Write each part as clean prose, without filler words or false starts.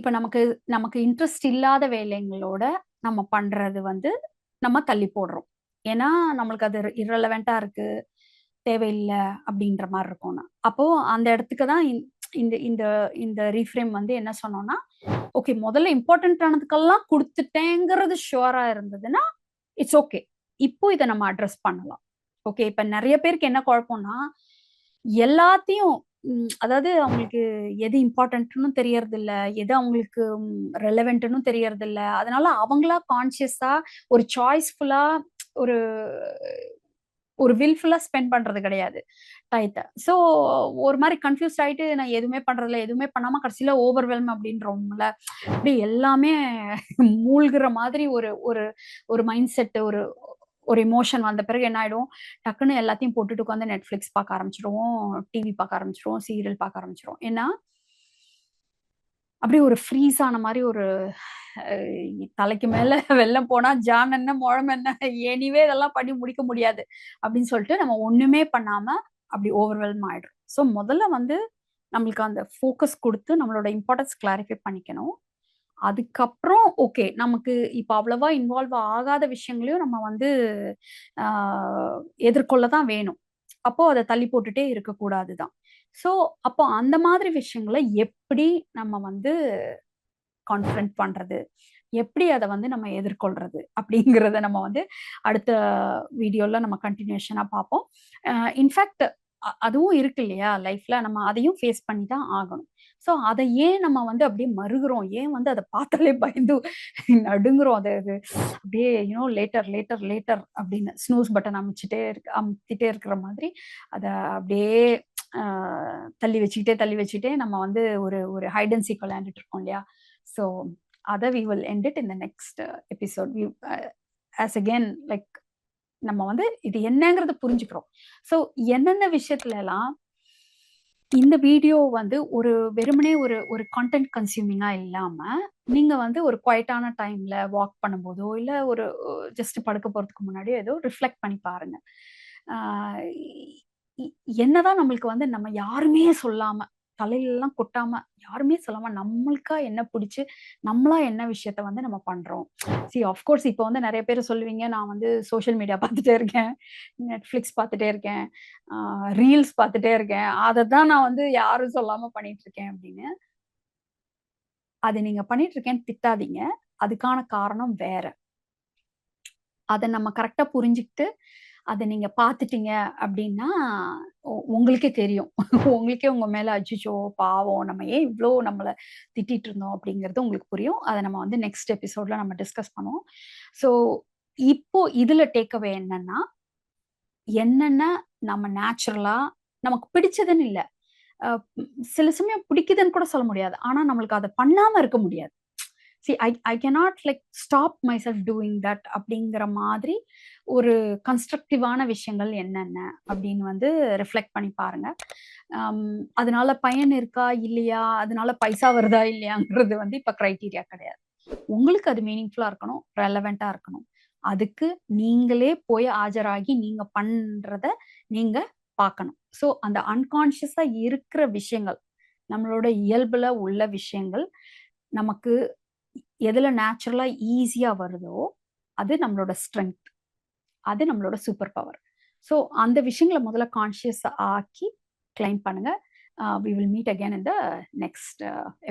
இப்ப நமக்கு நமக்கு இன்ட்ரெஸ்ட் இல்லாத வேலைங்களோட நம்ம பண்றது வந்து நம்ம தள்ளி போடுறோம். ஏன்னா நம்மளுக்கு அது இரலவெண்டா இருக்கு, தேவையில்லை அப்படின்ற மாதிரி இருக்கும்னா அப்போ அந்த இடத்துக்கு தான் இந்த இந்த இந்த ரீஃப்ரேம் வந்து என்ன சொன்னோம்னா, ஓகே முதல்ல இம்பார்ட்டன்ட் ஆனதுக்கெல்லாம் கொடுத்துட்டேங்கிறது ஷுவரா இருந்ததுன்னா இட்ஸ் ஓகே. இப்போ இதை நம்ம அட்ரஸ் பண்ணலாம். ஓகே, இப்ப நிறைய பேருக்கு என்ன குழப்பம்னா எல்லாத்தையும் அதாவது அவங்களுக்கு எது இம்பார்ட்டன்ட்னு தெரியறது இல்ல, எது அவங்களுக்கு ரெலவென்ட்னு தெரியறது இல்ல. அதனால அவங்களா கான்சியஸா ஒரு சாய்ஸ்ஃபுல்லா ஒரு ஒரு வில்ஃபுல்லா ஸ்பெண்ட் பண்றது கிடையாது டயத்தை. ஸோ ஒரு மாதிரி கன்ஃபியூஸ் ஆயிட்டு நான் எதுவுமே பண்றதில்ல, எதுவுமே பண்ணாம கடைசியில ஓவர்வெல்ம் அப்படின்றோம்ல, அப்படி எல்லாமே மூழ்கிற மாதிரி ஒரு ஒரு ஒரு மைண்ட் செட், ஒரு ஒரு எமோஷன் வந்த பிறகு என்ன ஆயிடும், டக்குன்னு எல்லாத்தையும் போட்டுட்டு உட்காந்து நெட்ஃபிளிக்ஸ் பார்க்க ஆரம்பிச்சிருவோம், டிவி பார்க்க ஆரம்பிச்சிருவோம், சீரியல் பார்க்க ஆரம்பிச்சிருவோம். ஏன்னா அப்படியே ஒரு ஃப்ரீஸ் ஆன மாதிரி ஒரு தலைக்கு மேல வெள்ளம் போனா ஜான் என்ன முழம் என்ன, எனிவே இதெல்லாம் பண்ணி முடிக்க முடியாது அப்படின்னு சொல்லிட்டு நம்ம ஒண்ணுமே பண்ணாம அப்படி ஓவர்வெல்ம் ஆயிடும். ஸோ முதல்ல வந்து நம்மளுக்கு அந்த ஃபோக்கஸ் கொடுத்து நம்மளோட இம்பார்ட்டன்ஸ் கிளாரிஃபை பண்ணிக்கணும். அதுக்கப்புறம் ஓகே, நமக்கு இப்ப அவ்வளவா இன்வால்வ் ஆகாத விஷயங்களையும் நம்ம வந்து எதிர்கொள்ள தான் வேணும். அப்போ அதை தள்ளி போட்டுட்டே இருக்கக்கூடாது தான். ஸோ அப்போ அந்த மாதிரி விஷயங்களை எப்படி நம்ம வந்து கான்ஃபிரண்ட் பண்றது, எப்படி அதை வந்து நம்ம எதிர்கொள்றது அப்படிங்கிறத நம்ம வந்து அடுத்த வீடியோல நம்ம கண்டினியூஷனா பார்ப்போம். இன்ஃபேக்ட் அதுவும் இருக்கு இல்லையா லைஃப்ல, நம்ம அதையும் ஃபேஸ் பண்ணி தான் ஆகணும். ஸோ அதை ஏன் நம்ம வந்து அப்படியே மறுகிறோம், ஏன் வந்து அதை பார்த்தாலே பயந்து நடுங்குறோம், அது அது அப்படியே லேட்டர் லேட்டர் லேட்டர் அப்படின்னு ஸ்னூஸ் பட்டன் அமுத்திட்டே இருக்கிற மாதிரி அதை அப்படியே தள்ளி வச்சுக்கிட்டே நம்ம வந்து ஒரு ஒரு ஹைட் அண்ட் சீக் விளையாண்டுட்டு இருக்கோம் இல்லையா. ஸோ அதை we will end it in the next episode. As again like நம்ம வந்து இது என்னங்கிறத புரிஞ்சுக்கிறோம். ஸோ என்னென்ன விஷயத்துல எல்லாம் இந்த வீடியோ வந்து ஒரு வெறுமனே ஒரு ஒரு கான்டென்ட் கன்சியூமிங்கா இல்லாம நீங்க வந்து ஒரு குவைட்டான டைம்ல வாக் பண்ணும்போதோ இல்ல ஒரு ஜஸ்ட் படுக்க போறதுக்கு முன்னாடியோ ஏதோ ரிஃப்ளெக்ட் பண்ணி பாருங்க. என்னதான் நம்மளுக்கு வந்து நம்ம யாருமே சொல்லாம தலையிலலாம் கொட்டாம யாருமே சொல்லாம நம்மளுக்கா என்ன பிடிச்சு நம்மளா என்ன விஷயத்த வந்து நம்ம பண்றோம். ஆஃப்கோர்ஸ் இப்போ வந்து நிறைய பேர் சொல்லுவீங்க, நான் வந்து சோஷியல் மீடியா பார்த்துட்டே இருக்கேன், நெட்ஃபிளிக்ஸ் பார்த்துட்டே இருக்கேன், ரீல்ஸ் பார்த்துட்டே இருக்கேன், அதை தான் நான் வந்து யாரும் சொல்லாம பண்ணிட்டு இருக்கேன் அப்படின்னு. அதை நீங்க பண்ணிட்டு இருக்கேன்னு திட்டாதீங்க, அதுக்கான காரணம் வேற. அதை நம்ம கரெக்டா புரிஞ்சுக்கிட்டு அதை நீங்க பார்த்துட்டீங்க அப்படின்னா உங்களுக்கே தெரியும். உங்களுக்கே உங்க மேல அச்சச்சோ பாவம் நம்ம ஏன் இவ்வளோ நம்மளை திட்டிட்டு இருந்தோம் அப்படிங்கிறது உங்களுக்கு புரியும். அதை நம்ம வந்து நெக்ஸ்ட் எபிசோட்ல நம்ம டிஸ்கஸ் பண்ணுவோம். ஸோ இப்போ இதுல டேக்அவே என்னன்னா, என்னென்ன நம்ம நேச்சுரலா நமக்கு பிடிச்சதுன்னு இல்லை, சில சமயம் பிடிக்குதுன்னு கூட சொல்ல முடியாது, ஆனா நம்மளுக்கு அதை பண்ணாம இருக்க முடியாது. I cannot like stop myself doing that அப்படிங்கிற மாதிரி ஒரு கன்ஸ்ட்ரக்டிவான விஷயங்கள் என்னென்ன அப்படின்னு வந்து ரிஃப்ளெக்ட் பண்ணி பாருங்க. அதனால பயன் இருக்கா இல்லையா, அதனால பைசா வருதா இல்லையாங்கிறது வந்து இப்ப கிரைட்டீரியா கிடையாது. உங்களுக்கு அது மீனிங்ஃபுல்லா இருக்கணும், ரெலவெண்டா இருக்கணும். அதுக்கு நீங்களே போய் ஆஜராகி நீங்க பண்றத நீங்க பார்க்கணும். ஸோ அந்த அன்கான்ஷியஸா இருக்கிற விஷயங்கள், நம்மளோட இயல்புல உள்ள விஷயங்கள் நமக்கு எதுல நேச்சுரலா ஈஸியா வருதோ அது நம்மளோட ஸ்ட்ரென்த், அது நம்மளோட சூப்பர் பவர். ஸோ அந்த விஷயங்களை முதல்ல கான்ஷியஸ் ஆக்கி கிளைம் பண்ணுங்க. We will meet again in the next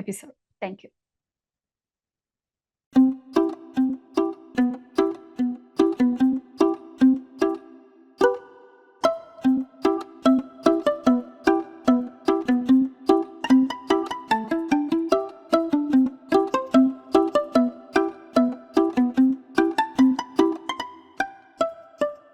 episode. Thank you.